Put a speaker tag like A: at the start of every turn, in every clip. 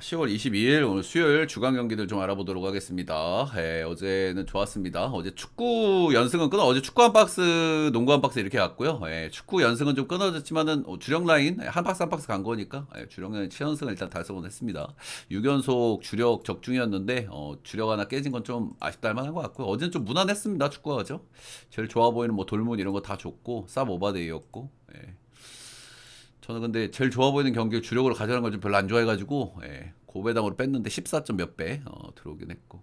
A: 10월 22일 오늘 수요일 주간 경기들 좀 알아보도록 하겠습니다. 어제는 좋았습니다. 어제 축구 연승은 끊어 어제 축구 한 박스, 농구 한 박스 이렇게 갔고요. 축구 연승은 좀 끊어졌지만은 주력 라인 한 박스 한 박스 간 거니까 주력 라인 7연승을 일단 달성은 했습니다. 6연속 주력 적중이었는데 주력 하나 깨진 건 좀 아쉽다 할 만한 것 같고요. 어제는 좀 무난했습니다. 축구가 그죠? 제일 좋아 보이는 뭐 돌문 이런 거 다 좋고 쌉 오바데이였고. 저는 근데 제일 좋아 보이는 경기를 주력으로 가져가는 걸 좀 별로 안 좋아해가지고 고배당으로 뺐는데 14점 몇 배 들어오긴 했고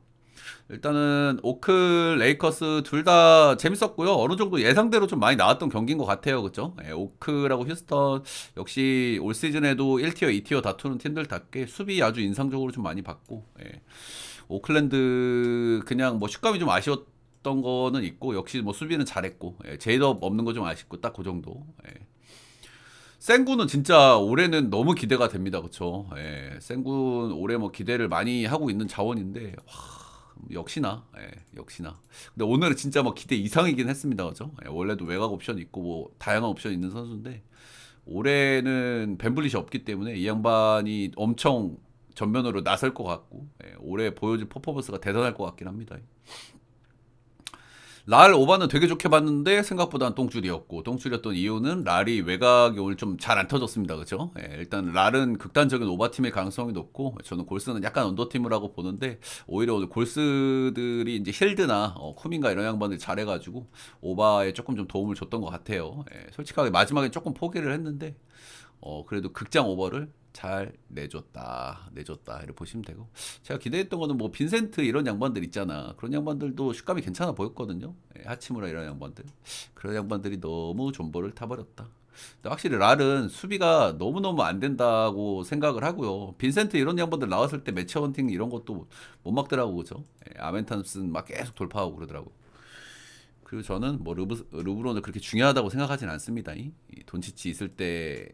A: 일단은 오클 레이커스 둘 다 재밌었고요. 어느 정도 예상대로 좀 많이 나왔던 경기인 것 같아요. 그죠? 오클하고 휴스턴 역시 올 시즌에도 1티어, 2티어 다투는 팀들답게 수비 아주 인상적으로 좀 많이 봤고 오클랜드 그냥 뭐 슛감이 좀 아쉬웠던 거는 있고 역시 뭐 수비는 잘했고 제이덥 없는 거 좀 아쉽고 딱 그 정도. 생구는 진짜 올해는 너무 기대가 됩니다. 그쵸? 생군 올해 뭐 기대를 많이 하고 있는 자원인데, 와, 역시나, 역시나. 근데 오늘은 진짜 뭐 기대 이상이긴 했습니다. 그죠? 원래도 외곽 옵션 있고 뭐 다양한 옵션 있는 선수인데, 올해는 벤블릿이 없기 때문에 이 양반이 엄청 전면으로 나설 것 같고, 올해 보여줄 퍼포먼스가 대단할 것 같긴 합니다. 랄 오바는 되게 좋게 봤는데 생각보다는 똥줄이었고 똥줄이었던 이유는 랄이 외곽이 오늘 좀 잘 안 터졌습니다. 그죠? 일단 랄은 극단적인 오바팀의 가능성이 높고 저는 골스는 약간 언더팀이라고 보는데 오히려 오늘 골스들이 이제 힐드나 쿠민가 이런 양반들이 잘해가지고 오바에 조금 좀 도움을 줬던 것 같아요. 솔직하게 마지막에 조금 포기를 했는데 그래도 극장 오버를 잘 내줬다 이렇게 보시면 되고 제가 기대했던 거는 뭐 빈센트 이런 양반들 있잖아. 그런 양반들도 슛감이 괜찮아 보였거든요. 하치무라 이런 양반들 그런 양반들이 너무 존버를 타버렸다. 근데 확실히 랄은 수비가 너무너무 안 된다고 생각을 하고요. 빈센트 이런 양반들 나왔을 때 매치 헌팅 이런 것도 못 막더라고 그죠. 아멘탄슨 막 계속 돌파하고 그러더라고. 그리고 저는 뭐 르브론을 그렇게 중요하다고 생각하진 않습니다. 이 돈치치 있을 때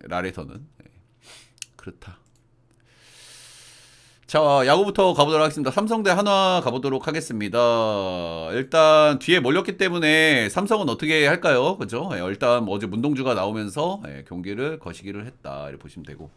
A: 랄에서는 그렇다. 자, 야구부터 가보도록 하겠습니다. 삼성 대 한화 가보도록 하겠습니다. 일단 뒤에 몰렸기 때문에 삼성은 어떻게 할까요? 그죠? 일단 어제 문동주가 나오면서 경기를 거시기를 했다. 이렇게 보시면 되고.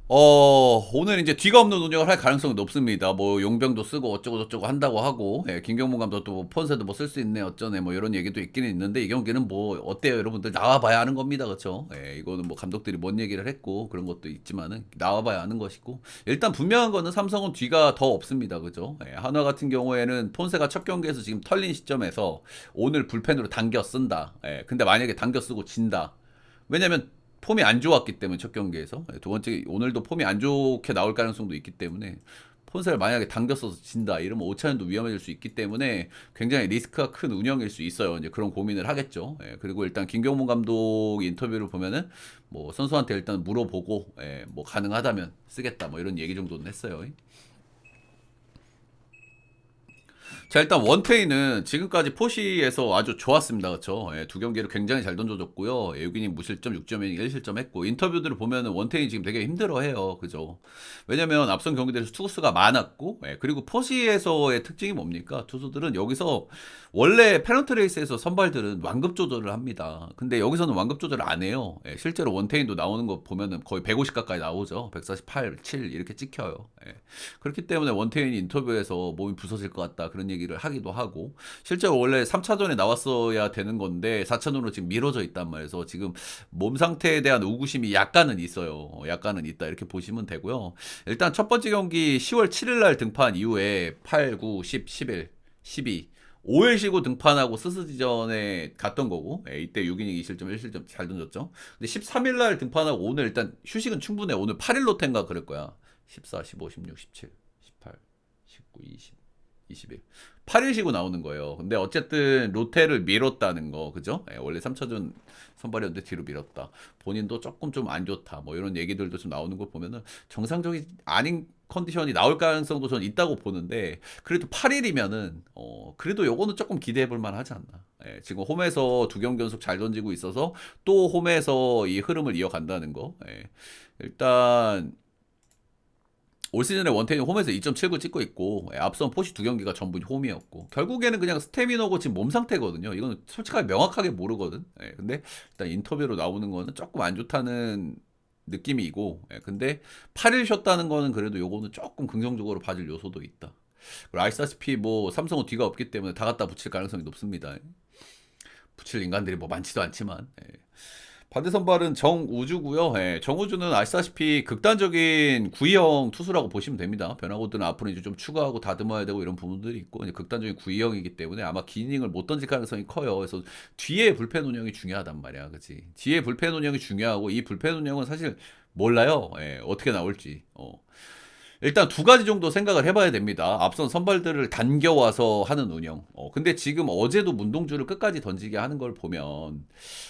A: 오늘 이제 뒤가 없는 운영을 할 가능성이 높습니다. 뭐 용병도 쓰고 어쩌고 저쩌고 한다고 하고 김경문 감독도 뭐 폰세도 뭐 쓸 수 있네 어쩌네 뭐 이런 얘기도 있기는 있는데 이 경기는 뭐 어때요 여러분들 나와봐야 하는 겁니다. 그렇죠? 이거는 뭐 감독들이 뭔 얘기를 했고 그런 것도 있지만은 나와봐야 하는 것이고 일단 분명한 거는 삼성은 뒤가 더 없습니다. 그죠? 한화 같은 경우에는 폰세가 첫 경기에서 지금 털린 시점에서 오늘 불펜으로 당겨 쓴다. 근데 만약에 당겨 쓰고 진다. 왜냐면 폼이 안 좋았기 때문에 첫 경기에서 두 번째 오늘도 폼이 안 좋게 나올 가능성도 있기 때문에 폰세를 만약에 당겼어서 진다 이러면 오차전도 위험해질 수 있기 때문에 굉장히 리스크가 큰 운영일 수 있어요. 이제 그런 고민을 하겠죠. 그리고 일단 김경문 감독 인터뷰를 보면은 뭐 선수한테 일단 물어보고 뭐 가능하다면 쓰겠다 뭐 이런 얘기 정도는 했어요. 자 일단 원태인은 지금까지 포시에서 아주 좋았습니다. 그렇죠? 두 경기를 굉장히 잘 던져줬고요. 6이닝 무실점 6점 이닝 1실점 했고 인터뷰들을 보면은 원태인이 지금 되게 힘들어해요. 그죠? 왜냐면 앞선 경기들에서 투구수가 많았고 그리고 포시에서의 특징이 뭡니까? 투수들은 여기서 원래 페넌트 레이스에서 선발들은 완급 조절을 합니다. 근데 여기서는 완급 조절을 안 해요. 실제로 원태인도 나오는 거 보면은 거의 150 가까이 나오죠. 148, 7 이렇게 찍혀요. 그렇기 때문에 원태인이 인터뷰에서 몸이 부서질 것 같다 그런 얘기를 하기도 하고 실제로 원래 3차전에 나왔어야 되는 건데 4차전으로 지금 미뤄져 있단 말이에요. 지금 몸 상태에 대한 의구심이 약간은 있어요. 약간은 있다 이렇게 보시면 되고요. 일단 첫 번째 경기 10월 7일 날 등판 이후에 8, 9, 10, 11, 12 5일 쉬고 등판하고 스스지전에 갔던 거고 이때 6이닝 2실점 1실점 잘 던졌죠. 근데 13일 날 등판하고 오늘 일단 휴식은 충분해. 오늘 8일 로텐가 그럴 거야. 14, 15, 16, 17, 18, 19, 20, 21. 8일 쉬고 나오는 거예요. 근데 어쨌든 로테를 미뤘다는 거, 그죠? 원래 3차전 선발이었는데 뒤로 미뤘다. 본인도 조금 좀 안 좋다. 뭐 이런 얘기들도 좀 나오는 거 보면은 정상적이 아닌 컨디션이 나올 가능성도 저는 있다고 보는데 그래도 8일이면은 그래도 요거는 조금 기대해 볼 만하지 않나. 지금 홈에서 두 경기 연속 잘 던지고 있어서 또 홈에서 이 흐름을 이어간다는 거. 일단 올 시즌에 원태인 홈에서 2.79 찍고 있고 앞선 포시 두 경기가 전부 홈이었고 결국에는 그냥 스태미너고 지금 몸 상태거든요. 이거는 솔직하게 명확하게 모르거든. 근데 일단 인터뷰로 나오는 거는 조금 안 좋다는 느낌이고, 예, 근데 8일 쉬었다는 거는 그래도 요거는 조금 긍정적으로 봐줄 요소도 있다. 그리고 아시다시피 뭐 삼성은 뒤가 없기 때문에 다 갖다 붙일 가능성이 높습니다. 붙일 인간들이 뭐 많지도 않지만. 예. 반대 선발은 정우주고요. 예, 정우주는 아시다시피 극단적인 구위형 투수라고 보시면 됩니다. 변화구들은 앞으로 이제 좀 추가하고 다듬어야 되고 이런 부분들이 있고 이제 극단적인 구위형이기 때문에 아마 긴 이닝을 못 던질 가능성이 커요. 그래서 뒤에 불펜 운영이 중요하단 말이야, 그렇지? 뒤에 불펜 운영이 중요하고 이 불펜 운영은 사실 몰라요. 예, 어떻게 나올지. 일단 두 가지 정도 생각을 해봐야 됩니다. 앞선 선발들을 단겨와서 하는 운영. 근데 지금 어제도 문동주를 끝까지 던지게 하는 걸 보면,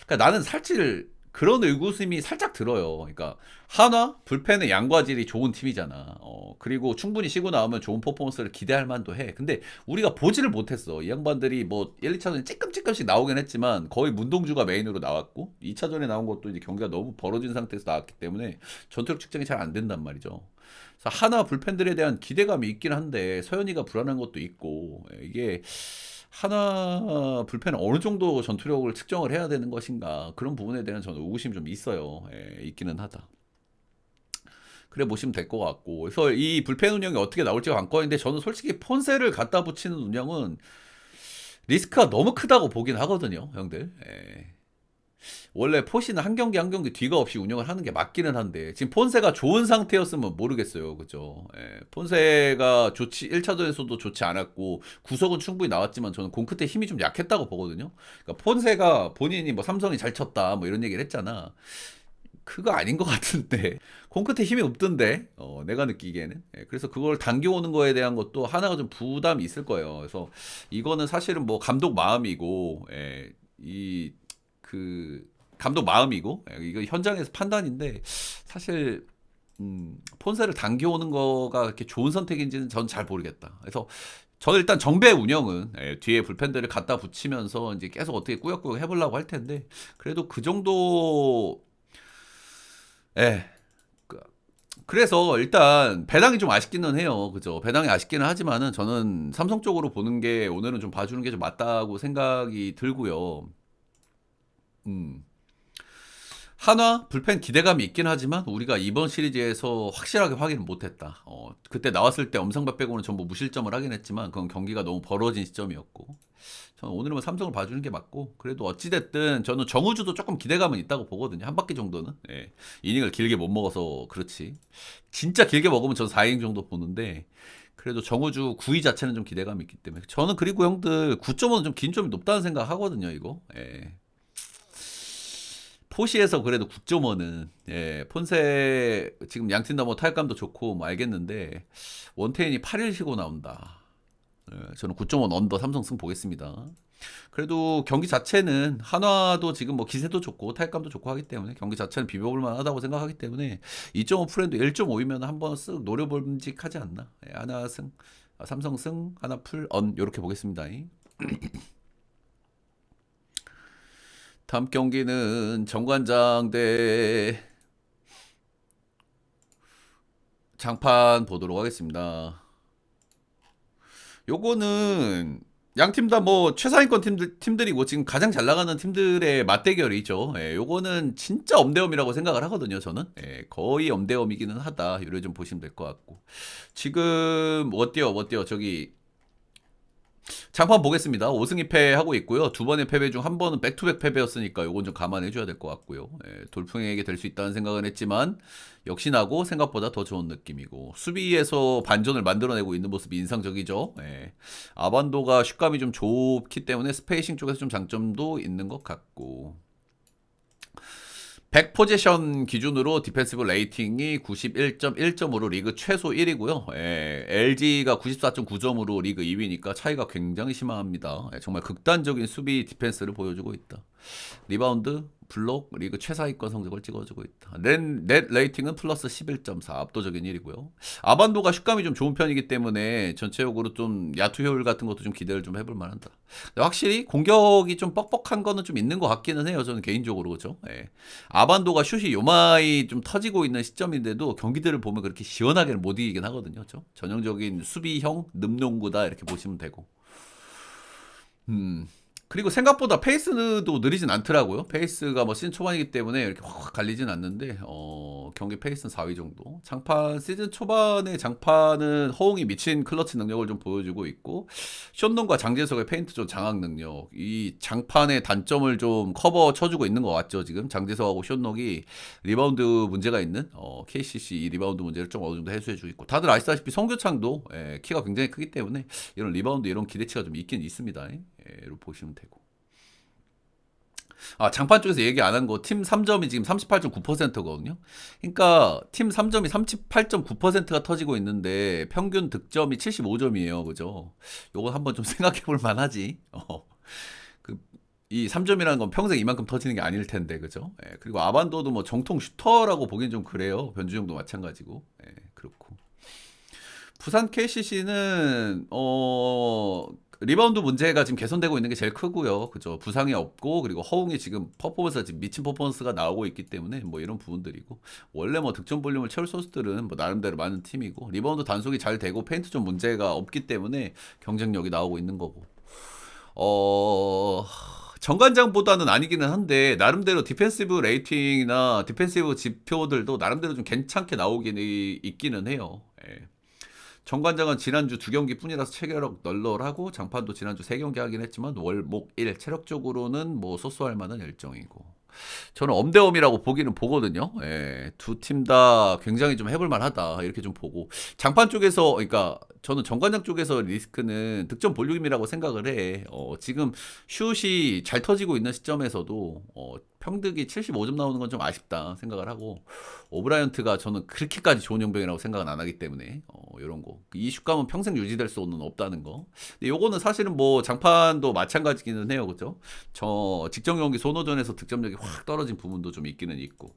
A: 그러니까 나는 사실 그런 의구심이 살짝 들어요. 그러니까 한화 불펜의 양과질이 좋은 팀이잖아. 그리고 충분히 쉬고 나오면 좋은 퍼포먼스를 기대할 만도 해. 근데 우리가 보지를 못했어. 이 양반들이 뭐 1, 2차전에 찌끔찌끔씩 나오긴 했지만 거의 문동주가 메인으로 나왔고 2차전에 나온 것도 이제 경기가 너무 벌어진 상태에서 나왔기 때문에 전투력 측정이 잘 안 된단 말이죠. 그래서 하나 불펜들에 대한 기대감이 있긴 한데 서현이가 불안한 것도 있고 이게 하나 불펜은 어느 정도 전투력을 측정을 해야 되는 것인가 그런 부분에 대한 저는 의구심이 좀 있어요. 예, 있기는 하다. 그래 보시면 될 것 같고 그래서 이 불펜 운영이 어떻게 나올지가 관건인데 저는 솔직히 폰세를 갖다 붙이는 운영은 리스크가 너무 크다고 보긴 하거든요, 형들. 예. 원래 포시는 한 경기 한 경기 뒤가 없이 운영을 하는 게 맞기는 한데 지금 폰세가 좋은 상태였으면 모르겠어요. 그죠? 예, 폰세가 좋지 1차전에서도 좋지 않았고 구석은 충분히 나왔지만 저는 공 끝에 힘이 좀 약했다고 보거든요. 그러니까 폰세가 본인이 뭐 삼성이 잘 쳤다 뭐 이런 얘기를 했잖아. 그거 아닌 것 같은데 공 끝에 힘이 없던데 내가 느끼기에는 그래서 그걸 당겨오는 거에 대한 것도 하나가 좀 부담이 있을 거예요. 그래서 이거는 사실은 뭐 감독 마음이고 그 감독 마음이고 이거 현장에서 판단인데 사실 폰세를 당겨오는 거가 그렇게 좋은 선택인지는 전 잘 모르겠다. 그래서 저는 일단 정배 운영은 뒤에 불펜들을 갖다 붙이면서 이제 계속 어떻게 꾸역꾸역 해보려고 할 텐데 그래도 그 정도 예. 그- 그래서 일단 배당이 좀 아쉽기는 해요. 그죠? 배당이 아쉽기는 하지만은 저는 삼성 쪽으로 보는 게 오늘은 좀 봐주는 게 좀 맞다고 생각이 들고요. 음. 한화 불펜 기대감이 있긴 하지만 우리가 이번 시리즈에서 확실하게 확인을 못했다. 그때 나왔을 때 엄상박 빼고는 전부 무실점을 하긴 했지만 그건 경기가 너무 벌어진 시점이었고 저는 오늘은 뭐 삼성을 봐주는 게 맞고 그래도 어찌됐든 저는 정우주도 조금 기대감은 있다고 보거든요. 한 바퀴 정도는. 예. 이닝을 길게 못 먹어서 그렇지. 진짜 길게 먹으면 전 4이닝 정도 보는데 그래도 정우주 9위 자체는 좀 기대감이 있기 때문에 저는 그리고 형들 9.5는 좀 긴 점이 높다는 생각 하거든요. 이거. 예. 포시에서 그래도 9.5는 폰세 지금 양팀 다 뭐 타격감도 좋고 뭐 알겠는데 원태인이 8일 쉬고 나온다. 저는 9.5 언더 삼성 승 보겠습니다. 그래도 경기 자체는 한화도 지금 뭐 기세도 좋고 타격감도 좋고 하기 때문에 경기 자체는 비벼볼 만하다고 생각하기 때문에 2.5 프렌드 1.5이면 한번 쓱 노려볼직하지 않나. 하나 승, 삼성 승, 하나 풀, 언 이렇게 보겠습니다. 다음 경기는 정관장 대 장판 보도록 하겠습니다. 요거는 양 팀 다 뭐 최상위권 팀들이고 지금 가장 잘 나가는 팀들의 맞대결이죠. 요거는 진짜 엄대엄이라고 생각을 하거든요, 저는. 거의 엄대엄이기는 하다. 이래 좀 보시면 될 것 같고. 지금 어때요? 저기 장판 보겠습니다. 5승 2패 하고 있고요. 두 번의 패배 중 한 번은 백투백 패배였으니까 요건 좀 감안해 줘야 될 것 같고요. 돌풍에게 될 수 있다는 생각은 했지만 역시나고 생각보다 더 좋은 느낌이고 수비에서 반전을 만들어내고 있는 모습이 인상적이죠. 아반도가 슛감이 좀 좋기 때문에 스페이싱 쪽에서 좀 장점도 있는 것 같고 100포지션 기준으로 디펜시브 레이팅이 91.1점으로 리그 최소 1위고요. LG가 94.9점으로 리그 2위니까 차이가 굉장히 심합니다. 정말 극단적인 수비 디펜스를 보여주고 있다. 리바운드, 블록, 리그 최하위권 성적을 찍어주고 있다. 넷 레이팅은 플러스 11.4 압도적인 1위고요. 아반도가 슛감이 좀 좋은 편이기 때문에 전체적으로 좀 야투 효율 같은 것도 좀 기대를 좀 해볼 만한다. 확실히 공격이 좀 뻑뻑한 거는 좀 있는 것 같기는 해요. 저는 개인적으로 그죠. 아반도가 슛이 요마이 좀 터지고 있는 시점인데도 경기들을 보면 그렇게 시원하게는 못 이기긴 하거든요. 그렇죠? 전형적인 수비형 늠농구다 이렇게 보시면 되고. 그리고 생각보다 페이스도 느리진 않더라고요. 페이스가 뭐 시즌 초반이기 때문에 이렇게 확 갈리진 않는데 경기 페이스는 4위 정도. 장판 시즌 초반에 장판은 허웅이 미친 클러치 능력을 좀 보여주고 있고 션논과 장재석의 페인트 존 장악 능력 이 장판의 단점을 좀 커버 쳐주고 있는 것 같죠. 지금 장재석하고 션논이 리바운드 문제가 있는 KCC 이 리바운드 문제를 좀 어느 정도 해소해주고 있고 다들 아시다시피 성교창도 키가 굉장히 크기 때문에 이런 리바운드 이런 기대치가 좀 있긴 있습니다. 로 보시면 되고. 장판 쪽에서 얘기 안 한 거 팀 3점이 지금 38.9%거든요. 그러니까 팀 3점이 38.9%가 터지고 있는데 평균 득점이 75점이에요. 그죠? 요건 한번 좀 생각해 볼 만하지. 이 3점이라는 건 평생 이만큼 터지는 게 아닐 텐데. 그죠? 그리고 아반도도 뭐 정통 슈터라고 보긴 좀 그래요. 변주영도 마찬가지고. 그렇고. 부산 KCC는 리바운드 문제가 지금 개선되고 있는 게 제일 크고요. 그죠? 부상이 없고 그리고 허웅이 지금 퍼포먼스가 지금 미친 퍼포먼스가 나오고 있기 때문에 뭐 이런 부분들이고 원래 뭐 득점 볼륨을 채울 선수들은 뭐 나름대로 많은 팀이고 리바운드 단속이 잘 되고 페인트 좀 문제가 없기 때문에 경쟁력이 나오고 있는 거고. 정관장보다는 아니기는 한데 나름대로 디펜시브 레이팅이나 디펜시브 지표들도 나름대로 좀 괜찮게 나오긴 있기는 해요. 정관장은 지난주 2경기 뿐이라서 체계력 널널하고 장판도 지난주 3경기 하긴 했지만 월, 목, 일 체력적으로는 뭐 소소할 만한 일정이고 저는 엄대엄이라고 보기는 보거든요. 두 팀 다 굉장히 좀 해볼 만하다 이렇게 좀 보고 장판 쪽에서 그러니까 저는 정관장 쪽에서 리스크는 득점 볼륨이라고 생각을 해. 지금 슛이 잘 터지고 있는 시점에서도 평득이 75점 나오는 건 좀 아쉽다 생각을 하고 오브라이언트가 저는 그렇게까지 좋은 용병이라고 생각은 안 하기 때문에 이런 거 이 슛감은 평생 유지될 수는 없다는 거. 근데 요거는 사실은 뭐 장판도 마찬가지기는 해요, 그죠? 저 직전 경기 소노전에서 득점력이 확 떨어진 부분도 좀 있기는 있고.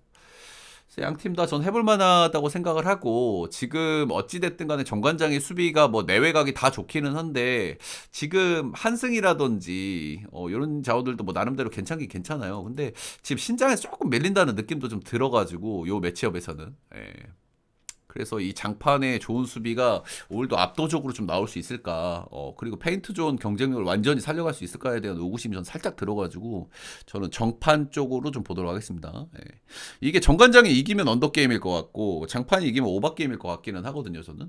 A: 양 팀 다 전 해볼 만하다고 생각을 하고 지금 어찌됐든 간에 정관장의 수비가 뭐 내외각이 다 좋기는 한데 지금 한승이라든지 이런 자원들도 뭐 나름대로 괜찮긴 괜찮아요. 근데 지금 신장에서 조금 밀린다는 느낌도 좀 들어가지고 요 매치업에서는 그래서 이 장판의 좋은 수비가 오늘도 압도적으로 좀 나올 수 있을까? 그리고 페인트 존 경쟁력을 완전히 살려갈 수 있을까에 대한 의구심이 전 살짝 들어가지고 저는 정판 쪽으로 좀 보도록 하겠습니다. 이게 정관장이 이기면 언더 게임일 것 같고 장판이 이기면 오버 게임일 것 같기는 하거든요, 저는.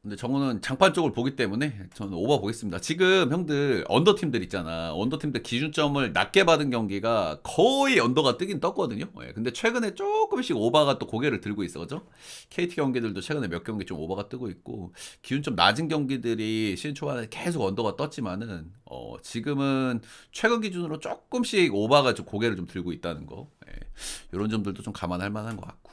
A: 근데 저거는 장판 쪽을 보기 때문에 저는 오버 보겠습니다. 지금 형들 언더팀들 있잖아. 언더팀들 기준점을 낮게 받은 경기가 거의 언더가 뜨긴 떴거든요. 근데 최근에 조금씩 오버가 또 고개를 들고 있어. 그죠? KT 경기들도 최근에 몇 경기 좀 오버가 뜨고 있고 기준점 낮은 경기들이 시즌 초반에 계속 언더가 떴지만은 지금은 최근 기준으로 조금씩 오버가 좀 고개를 좀 들고 있다는 거. 이런 점들도 좀 감안할 만한 것 같고.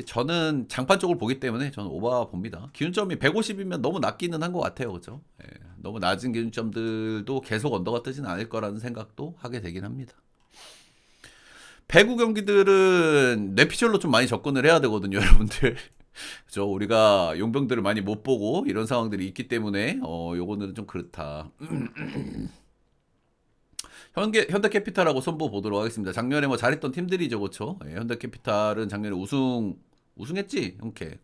A: 저는 장판 쪽을 보기 때문에 저는 오바 봅니다. 기준점이 150이면 너무 낮기는 한 것 같아요. 그죠? 너무 낮은 기준점들도 계속 언더가 뜨진 않을 거라는 생각도 하게 되긴 합니다. 배구 경기들은 뇌피셜로 좀 많이 접근을 해야 되거든요, 여러분들. 그죠? 우리가 용병들을 많이 못 보고 이런 상황들이 있기 때문에 요거는 좀 그렇다. 현대캐피탈하고 선보 보도록 하겠습니다. 작년에 뭐 잘했던 팀들이죠, 그렇죠? 현대캐피탈은 작년에 우승했지, 형캐.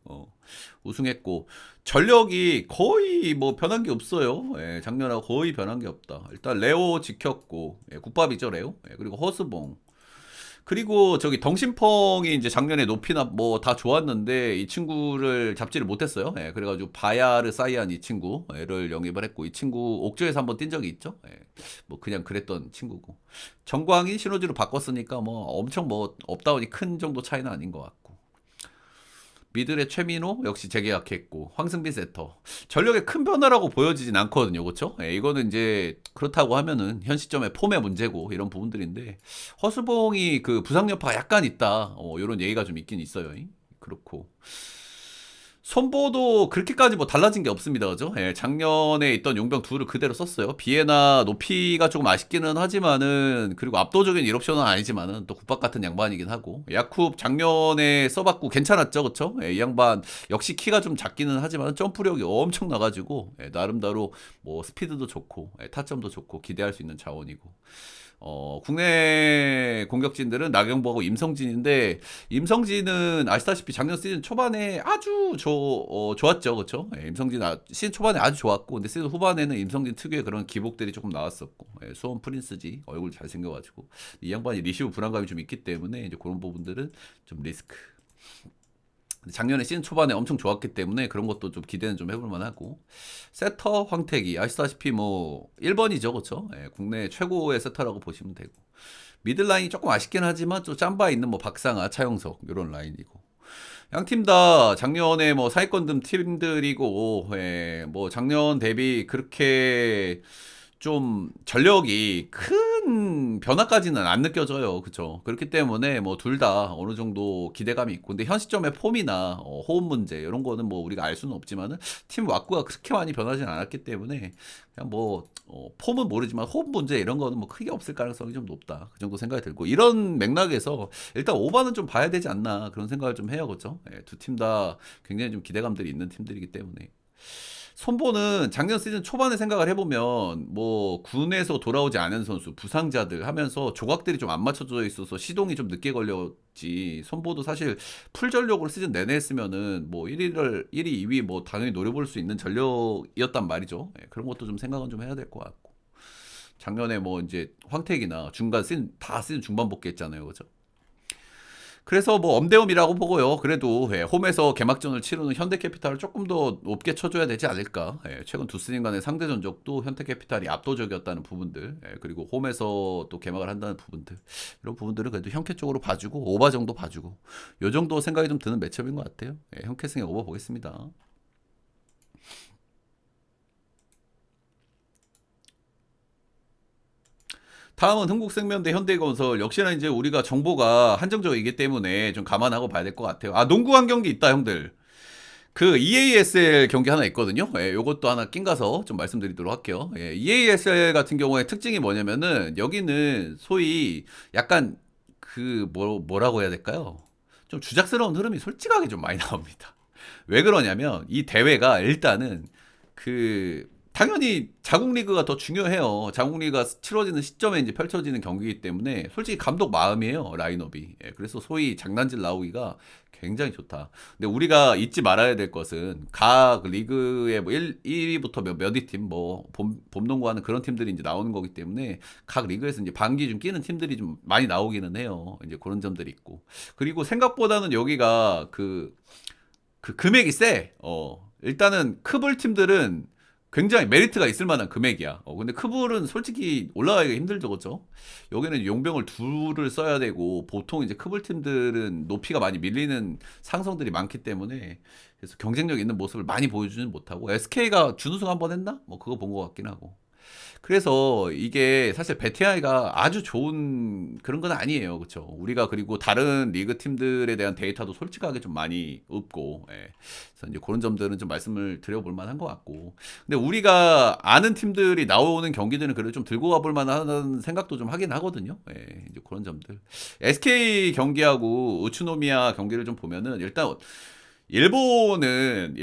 A: 우승했고 전력이 거의 뭐 변한 게 없어요. 작년하고 거의 변한 게 없다. 일단 레오 지켰고, 국밥이죠, 레오. 그리고 허스봉. 그리고 저기 덩신펑이 이제 작년에 높이나 뭐 다 좋았는데 이 친구를 잡지를 못했어요. 그래가지고 바야르 사이안 이 친구를 영입을 했고 이 친구 옥저에서 한번 뛴 적이 있죠. 뭐 그냥 그랬던 친구고 정광이 신호지로 바꿨으니까 뭐 엄청 뭐 업다운이 큰 정도 차이는 아닌 것 같고 미들의 최민호 역시 재계약했고 황승빈 세터 전력의 큰 변화라고 보여지진 않거든요, 그렇죠? 이거는 이제 그렇다고 하면은 현 시점에 폼의 문제고 이런 부분들인데 허수봉이 그 부상 여파가 약간 있다, 이런 얘기가 좀 있긴 있어요. 그렇고 손보도 그렇게까지 뭐 달라진 게 없습니다, 그죠? 작년에 있던 용병 둘을 그대로 썼어요. 비에나 높이가 조금 아쉽기는 하지만은 그리고 압도적인 1옵션은 아니지만은 또 국밥 같은 양반이긴 하고 야쿱 작년에 써봤고 괜찮았죠, 그쵸? 이 양반 역시 키가 좀 작기는 하지만 점프력이 엄청 나가지고 나름대로 뭐 스피드도 좋고 타점도 좋고 기대할 수 있는 자원이고 국내 공격진들은 나경보하고 임성진인데, 임성진은 아시다시피 작년 시즌 초반에 아주 좋았죠. 그쵸? 예, 임성진 시즌 초반에 아주 좋았고, 근데 시즌 후반에는 임성진 특유의 그런 기복들이 조금 나왔었고, 예, 수원 프린스지. 얼굴 잘생겨가지고. 이 양반이 리시브 불안감이 좀 있기 때문에, 이제 그런 부분들은 좀 리스크. 작년에 시즌 초반에 엄청 좋았기 때문에 그런 것도 좀 기대는 좀 해볼 만하고, 세터 황태기 아시다시피 뭐 1번이죠. 그쵸? 예, 국내 최고의 세터라고 보시면 되고, 미들라인이 조금 아쉽긴 하지만 좀 짬바 있는 뭐 박상아, 차영석 이런 라인이고, 양 팀 다 작년에 뭐 상위권 등 팀들이고, 예, 뭐 작년 대비 그렇게 좀 전력이 큰 변화까지는 안 느껴져요. 그쵸? 그렇기 때문에 뭐 둘 다 어느 정도 기대감이 있고, 근데 현 시점에 폼이나 호흡 문제 이런 거는 뭐 우리가 알 수는 없지만은 팀 왁구가 그렇게 많이 변하진 않았기 때문에 그냥 뭐 폼은 모르지만 호흡 문제 이런 거는 뭐 크게 없을 가능성이 좀 높다. 그 정도 생각이 들고, 이런 맥락에서 일단 오바는 좀 봐야 되지 않나 그런 생각을 좀 해요. 그죠? 예, 두 팀 다 굉장히 좀 기대감들이 있는 팀들이기 때문에. 손보는 작년 시즌 초반에 생각을 해보면 뭐 군에서 돌아오지 않은 선수, 부상자들 하면서 조각들이 좀 안 맞춰져 있어서 시동이 좀 늦게 걸렸지, 손보도 사실 풀 전력으로 시즌 내내 했으면은 뭐 1위, 2위 뭐 당연히 노려볼 수 있는 전력이었단 말이죠. 예, 그런 것도 좀 생각은 좀 해야 될 것 같고, 작년에 뭐 이제 황택이나 중간 시즌 다 시즌 중반 복귀했잖아요. 그죠? 그래서 뭐 엄대엄이라고 보고요. 그래도 예, 홈에서 개막전을 치르는 현대캐피탈을 조금 더 높게 쳐줘야 되지 않을까. 예, 최근 두 시즌간의 상대 전적도 현대캐피탈이 압도적이었다는 부분들, 예, 그리고 홈에서 또 개막을 한다는 부분들, 이런 부분들은 그래도 현캐 쪽으로 봐주고 오바 정도 봐주고, 요 정도 생각이 좀 드는 매첩인 것 같아요. 예, 현캐 승에 오바 보겠습니다. 다음은 흥국생명 대 현대건설. 역시나 이제 우리가 정보가 한정적이기 때문에 좀 감안하고 봐야 될 것 같아요. 아, 농구 한 경기 있다, 형들. 그 EASL 경기 하나 있거든요. 예, 요것도 하나 낀가서 좀 말씀드리도록 할게요. 예, EASL 같은 경우에 특징이 뭐냐면은, 여기는 소위 약간 뭐라고 해야 될까요? 좀 주작스러운 흐름이 솔직하게 좀 많이 나옵니다. 왜 그러냐면 이 대회가 일단은 당연히 자국 리그가 더 중요해요. 자국 리그가 치러지는 시점에 이제 펼쳐지는 경기이기 때문에 솔직히 감독 마음이에요, 라인업이. 예, 그래서 소위 장난질 나오기가 굉장히 좋다. 근데 우리가 잊지 말아야 될 것은 각 리그의 뭐 1위부터 몇위 팀, 뭐 봄농구 하는 그런 팀들이 이제 나오는 거기 때문에 각 리그에서 이제 반기 좀 끼는 팀들이 좀 많이 나오기는 해요. 이제 그런 점들이 있고. 그리고 생각보다는 여기가 그 금액이 세. 일단은 크블 팀들은 굉장히 메리트가 있을 만한 금액이야. 근데 크블은 솔직히 올라가기가 힘들죠, 그죠? 여기는 용병을 둘을 써야 되고, 보통 이제 크블 팀들은 높이가 많이 밀리는 상성들이 많기 때문에, 그래서 경쟁력 있는 모습을 많이 보여주진 못하고, SK가 준우승 한 번 했나? 뭐 그거 본 것 같긴 하고. 그래서 이게 사실 베티아이가 아주 좋은 그런 건 아니에요. 그렇죠? 우리가 그리고 다른 리그 팀들에 대한 데이터도 솔직하게 좀 많이 없고, 예. 그래서 이제 그런 점들은 좀 말씀을 드려볼 만한 것 같고. 근데 우리가 아는 팀들이 나오는 경기들은 그래도 좀 들고 가볼 만하다는 생각도 좀 하긴 하거든요. 예. 이제 그런 점들. SK 경기하고 우츠노미야 경기를 좀 보면은, 일단 일본은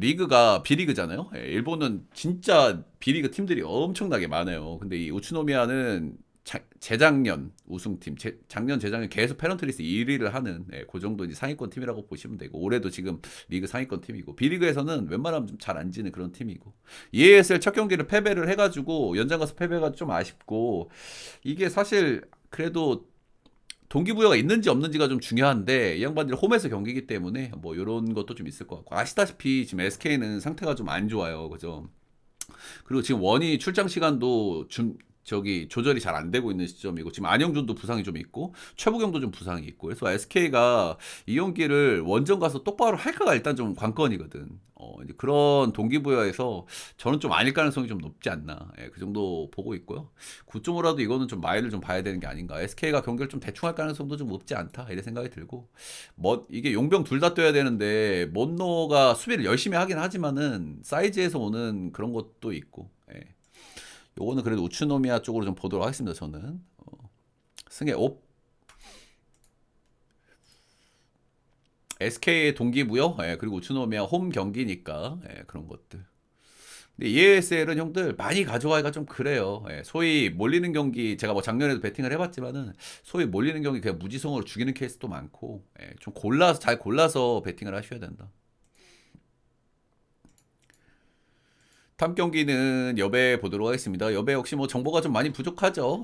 A: 리그가 B리그잖아요. 예, 일본은 진짜 B리그 팀들이 엄청나게 많아요. 근데 이 우츠노미야는 재작년 우승팀, 작년 재작년 계속 페넌트리스 1위를 하는, 예, 그 정도 이제 상위권 팀이라고 보시면 되고, 올해도 지금 리그 상위권 팀이고, B리그에서는 웬만하면 좀 잘 안 지는 그런 팀이고, EASL 첫 경기를 패배를 해가지고 연장 가서 패배가 좀 아쉽고, 이게 사실 그래도 동기부여가 있는지 없는지가 좀 중요한데, 이 양반들이 홈에서 경기이기 때문에 뭐 이런 것도 좀 있을 것 같고, 아시다시피 지금 SK는 상태가 좀 안 좋아요. 그죠? 그리고 지금 원희 출장 시간도 조절이 잘 안 되고 있는 시점이고, 지금 안영준도 부상이 좀 있고 최부경도 좀 부상이 있고, 그래서 SK가 이 경기를 원정 가서 똑바로 할까가 일단 좀 관건이거든. 이제 그런 동기부여에서 저는 좀 아닐 가능성이 좀 높지 않나, 예, 그 정도 보고 있고요. 9.5라도 이거는 좀 마일을 좀 봐야 되는 게 아닌가. SK가 경기를 좀 대충 할 가능성도 좀 없지 않다, 이런 생각이 들고, 뭐 이게 용병 둘 다 떠야 되는데 먼노가 수비를 열심히 하긴 하지만은 사이즈에서 오는 그런 것도 있고, 예. 요거는 그래도 우츠노미야 쪽으로 좀 보도록 하겠습니다. 저는 승의 옵 SK의 동기부여, 예, 그리고 우츠노미야 홈 경기니까, 예, 그런 것들. 근데 EASL은 형들 많이 가져가기가 좀 그래요. 예, 소위 몰리는 경기 제가 뭐 작년에도 베팅을 해봤지만은 소위 몰리는 경기 그냥 무지성으로 죽이는 케이스도 많고 좀 골라서 잘 골라서 베팅을 하셔야 된다. 다음 경기는 여배 보도록 하겠습니다. 여배 역시 뭐 정보가 좀 많이 부족하죠.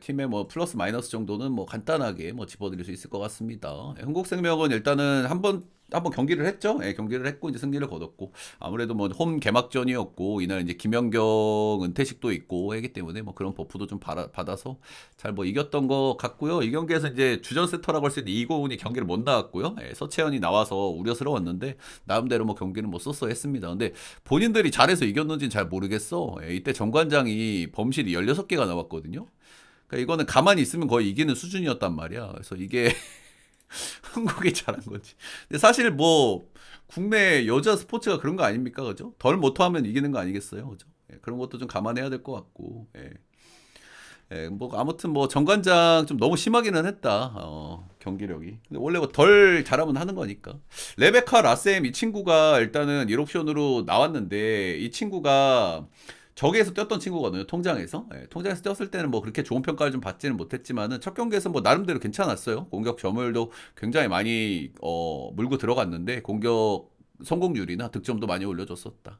A: 팀의 뭐 플러스 마이너스 정도는 뭐 간단하게 뭐 짚어드릴 수 있을 것 같습니다. 흥국생명은 일단은 한번 경기를 했죠. 경기를 했고 이제 승리를 거뒀고 아무래도 뭐 홈 개막전이었고 이날 이제 김연경 은퇴식도 있고 하기 때문에 뭐 그런 버프도 좀 받아서 잘 뭐 이겼던 것 같고요. 이 경기에서 이제 주전 세터라고 할 수 있는 이고은이 경기를 못 나왔고요. 서채연이 나와서 우려스러웠는데 나름대로 뭐 경기는 뭐 쏘쏘 했습니다. 근데 본인들이 잘해서 이겼는지는 잘 모르겠어. 이때 정관장이 범실이 16개가 나왔거든요. 그러니까 이거는 가만히 있으면 거의 이기는 수준이었단 말이야. 그래서 이게 한국이 잘한 건지. 근데 사실 뭐 국내 여자 스포츠가 그런 거 아닙니까, 그죠? 덜 못하면 이기는 거 아니겠어요, 그죠? 그런 것도 좀 감안해야 될 것 같고. 뭐 아무튼 뭐 정관장 좀 너무 심하기는 했다. 경기력이. 근데 원래 뭐 덜 잘하면 하는 거니까. 레베카 라셈 이 친구가 일단은 1옵션으로 나왔는데 이 친구가 저기에서 뛰었던 친구거든요. 통장에서. 통장에서 뛰었을 때는 뭐 그렇게 좋은 평가를 좀 받지는 못했지만은 첫 경기에서 뭐 나름대로 괜찮았어요. 공격 점유율도 굉장히 많이 물고 들어갔는데 공격 성공률이나 득점도 많이 올려줬었다.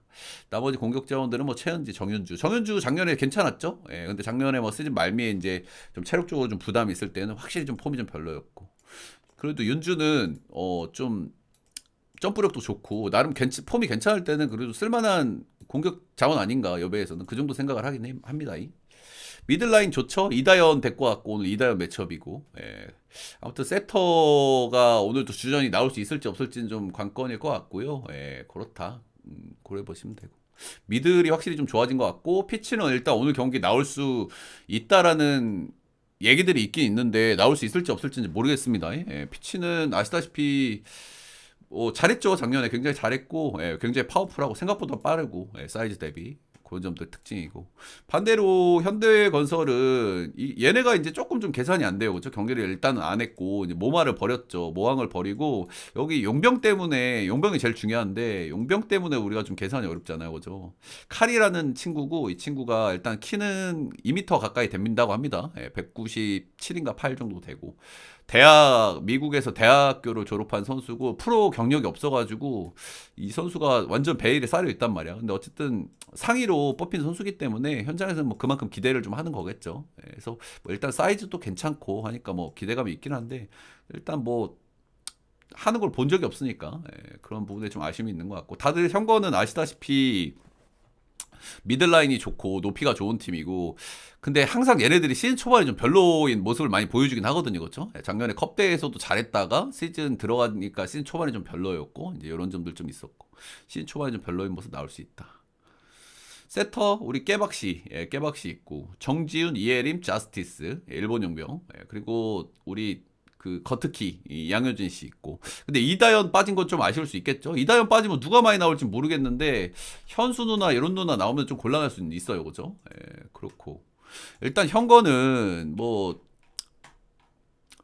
A: 나머지 공격 자원들은 뭐 최현지, 정윤주 작년에 괜찮았죠. 근데 작년에 뭐 시즌 말미에 이제 좀 체력적으로 좀 부담이 있을 때는 확실히 좀 폼이 좀 별로였고. 그래도 윤주는 좀 점프력도 좋고 나름 폼이 괜찮을 때는 그래도 쓸만한 공격 자원 아닌가 여배에서는 그 정도 생각을 하긴 합니다. 미들라인 좋죠. 이다연 데리고 왔고 오늘 이다연 매첩이고 아무튼 세터가 오늘도 주전이 나올 수 있을지 없을지는 좀 관건일 것 같고요. 그렇다 고려 보시면 되고 미들이 확실히 좀 좋아진 것 같고 피치는 일단 오늘 경기 나올 수 있다라는 얘기들이 있긴 있는데 나올 수 있을지 없을지는 모르겠습니다. 피치는 아시다시피 잘했죠. 작년에 굉장히 잘했고 굉장히 파워풀하고 생각보다 빠르고 사이즈 대비 그런 점도 특징이고 반대로 현대건설은 얘네가 이제 조금 좀 계산이 안 돼요. 그렇죠? 경기를 일단은 안 했고 이제 모마를 버렸죠. 모항을 버리고 여기 용병 때문에 용병이 제일 중요한데 용병 때문에 우리가 좀 계산이 어렵잖아요. 그죠? 칼이라는 친구고 이 친구가 일단 키는 2m 가까이 됩니다고 합니다. 197인가 8 정도 되고 미국에서 대학교를 졸업한 선수고 프로 경력이 없어가지고 이 선수가 완전 베일에 쌓여 있단 말이야. 근데 어쨌든 상위로 뽑힌 선수기 때문에 현장에서는 뭐 그만큼 기대를 좀 하는 거겠죠. 그래서 뭐 일단 사이즈도 괜찮고 하니까 뭐 기대감이 있긴 한데 일단 뭐 하는 걸 본 적이 없으니까 그런 부분에 좀 아쉬움이 있는 것 같고 다들 현거는 아시다시피 미들라인이 좋고 높이가 좋은 팀이고 근데 항상 얘네들이 시즌 초반에 좀 별로인 모습을 많이 보여주긴 하거든요. 그렇죠? 작년에 컵대회에서도 잘했다가 시즌 들어가니까 시즌 초반에 좀 별로였고 이제 이런 점들 좀 있었고 시즌 초반에 좀 별로인 모습 나올 수 있다. 세터 우리 깨박씨 있고 정지훈, 이예림, 자스티스 일본 용병 그리고 우리 그 거트키 양효진 씨 있고 근데 이다연 빠진 건 좀 아쉬울 수 있겠죠. 이다연 빠지면 누가 많이 나올지 모르겠는데 현수 누나 이런 누나 나오면 좀 곤란할 수 있어요. 그죠? 그렇고 일단 현거는 뭐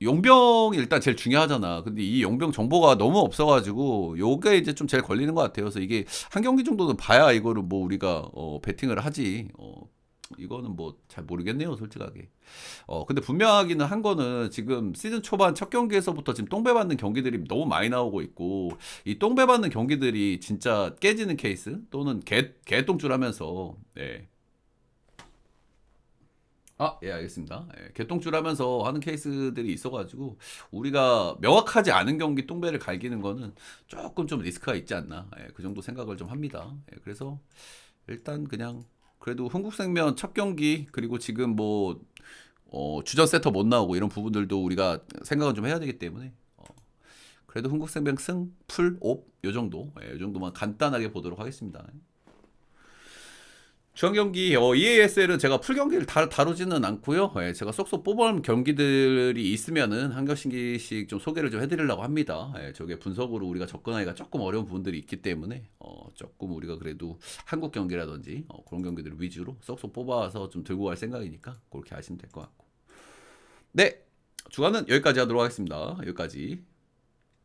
A: 용병이 일단 제일 중요하잖아. 근데 이 용병 정보가 너무 없어가지고 요게 이제 좀 제일 걸리는 것 같아요. 그래서 이게 한 경기 정도는 봐야 이거를 뭐 우리가 베팅을 하지. 이거는 뭐 잘 모르겠네요, 솔직하게. 근데 분명하기는 한 거는 지금 시즌 초반 첫 경기에서부터 지금 똥배 받는 경기들이 너무 많이 나오고 있고 이 똥배 받는 경기들이 진짜 깨지는 케이스 또는 개똥줄 하면서 예, 알겠습니다. 개똥줄 하면서 하는 케이스들이 있어가지고, 우리가 명확하지 않은 경기 똥배를 갈기는 거는 조금 좀 리스크가 있지 않나. 그 정도 생각을 좀 합니다. 그래서, 일단 그냥, 그래도 흥국생명 첫 경기, 그리고 지금 뭐, 주전 세터 못 나오고 이런 부분들도 우리가 생각은 좀 해야 되기 때문에, 그래도 흥국생명 승, 풀, 옵, 요 정도, 요 정도만 간단하게 보도록 하겠습니다. 주한 경기 EASL은 제가 풀 경기를 다루지는 않고요. 제가 쏙쏙 뽑아온 경기들이 있으면은 한 경기씩 좀 소개를 좀 해드리려고 합니다. 저게 분석으로 우리가 접근하기가 조금 어려운 부분들이 있기 때문에 조금 우리가 그래도 한국 경기라든지 그런 경기들 위주로 쏙쏙 뽑아서 좀 들고 갈 생각이니까 그렇게 하시면 될 것 같고. 네, 주간은 여기까지 하도록 하겠습니다. 여기까지.